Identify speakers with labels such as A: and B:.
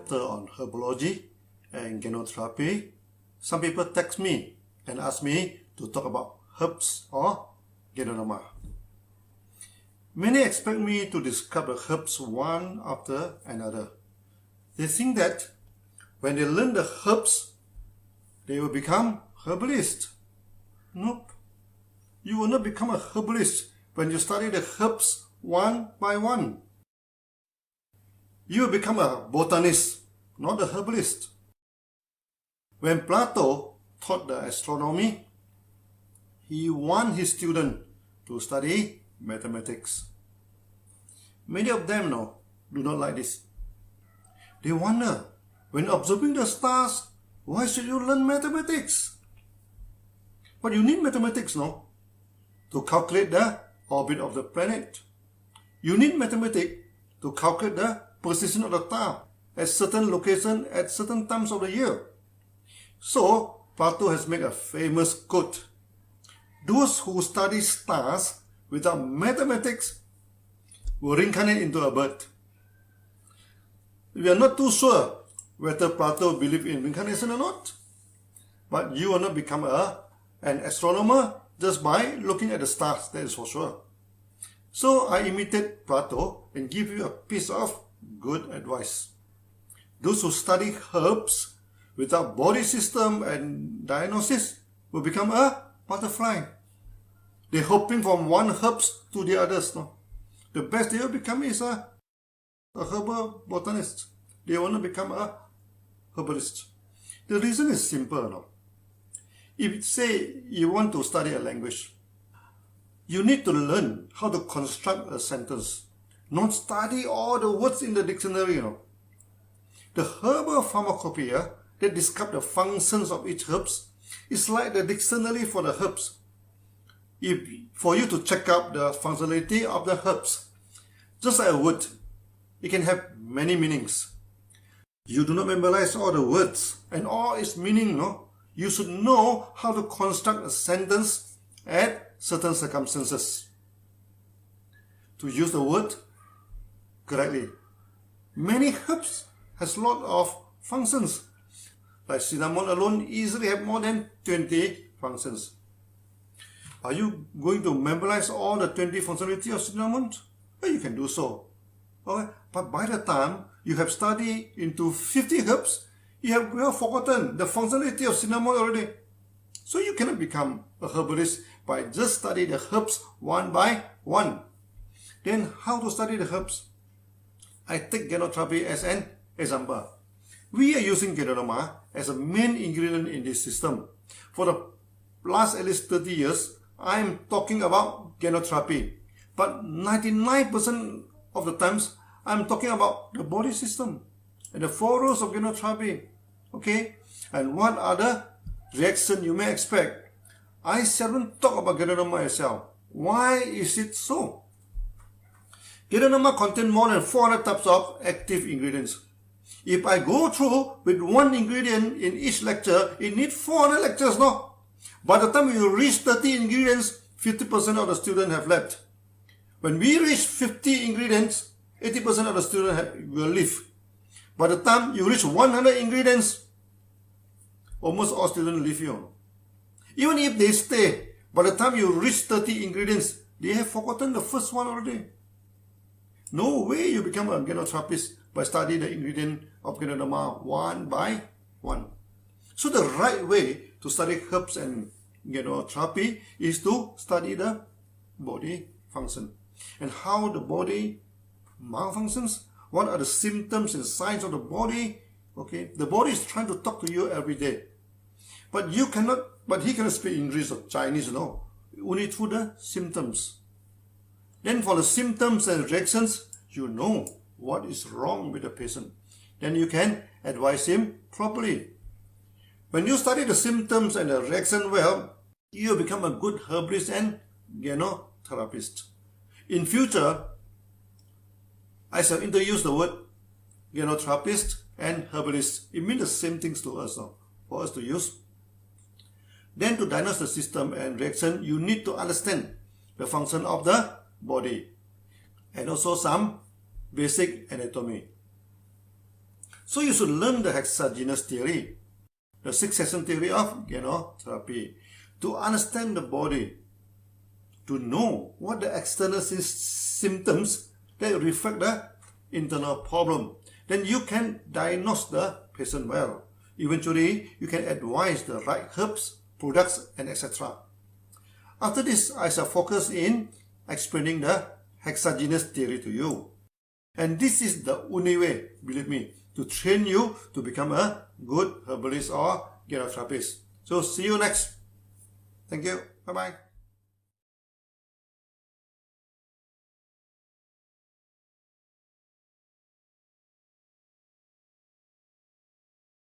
A: chapter on herbology and genotherapy, some people text me and ask me to talk about herbs or Ganoderma. Many expect me to describe the herbs one after another. They think that when they learn the herbs, they will become herbalists. Nope. You will not become a herbalist when you study the herbs one by one. You will become a botanist, not a herbalist. When Plato taught the astronomy, he wanted his students to study mathematics. Many of them do not like this. They wonder, when observing the stars, why should you learn mathematics? But you need mathematics, to calculate the orbit of the planet. You need mathematics to calculate the position of the star at certain locations at certain times of the year. So, Plato has made a famous quote. Those who study stars without mathematics will reincarnate into a bird. We are not too sure whether Plato believed in reincarnation or not. But you will not become an astronomer just by looking at the stars, that is for sure. So I imitate Plato and give you a piece of good advice. Those who study herbs without body system and diagnosis will become a butterfly. They're hopping from one herbs to the others. The best they will become is a herbal botanist. They want to become a herbalist. The reason is simple. If say you want to study a language, you need to learn how to construct a sentence, not study all the words in the dictionary. The herbal pharmacopoeia that describes the functions of each herbs is like the dictionary for the herbs. For you to check out the functionality of the herbs, just like a word, it can have many meanings. You do not memorize all the words and all its meaning, You should know how to construct a sentence at certain circumstances. To use the word correctly. Many herbs has a lot of functions. Like cinnamon alone easily have more than 20 functions. Are you going to memorize all the 20 functionality of cinnamon? Well, you can do so. Okay? But by the time you have studied into 50 herbs, you have well forgotten the functionality of cinnamon already. So you cannot become a herbalist by just studying the herbs one by one. Then how to study the herbs? I take genotherapy as an example. We are using Ganoderma as a main ingredient in this system. For the last at least 30 years, I am talking about genotherapy. But 99% of the times, I am talking about the body system and the 4 rules of genotherapy. Okay? And what are the reactions you may expect? I seldom talk about Ganoderma itself. Why is it so? Ganoderma contains more than 400 types of active ingredients. If I go through with one ingredient in each lecture, it needs 400 lectures, By the time you reach 30 ingredients, 50% of the students have left. When we reach 50 ingredients, 80% of the students will leave. By the time you reach 100 ingredients, almost all students leave you. Even if they stay, by the time you reach 30 ingredients, they have forgotten the first one already. No way you become a genotherapist by studying the ingredient of Ganoderma one by one. So the right way to study herbs and genotherapy is to study the body function and how the body malfunctions. What are the symptoms and signs of the body? Okay, the body is trying to talk to you every day, but he cannot speak English or Chinese, only through the symptoms. Then for the symptoms and reactions, you know what is wrong with the patient. Then you can advise him properly. When you study the symptoms and the reaction well, you become a good herbalist and genotherapist. In future, I shall introduce the word genotherapist and herbalist. It means the same things to us for us to use. Then to diagnose the system and reaction, you need to understand the function of the body and also some basic anatomy. So you should learn the hexagenous theory, the 6-session theory of Genotherapy, to understand the body, to know what the external symptoms that reflect the internal problem. Then you can diagnose the patient well. Eventually, you can advise the right herbs, products, and etc. After this, I shall focus in explaining the hexagenous theory to you. And this is the only way, believe me, to train you to become a good herbalist or genotherapist. So see you next. Thank you. Bye-bye.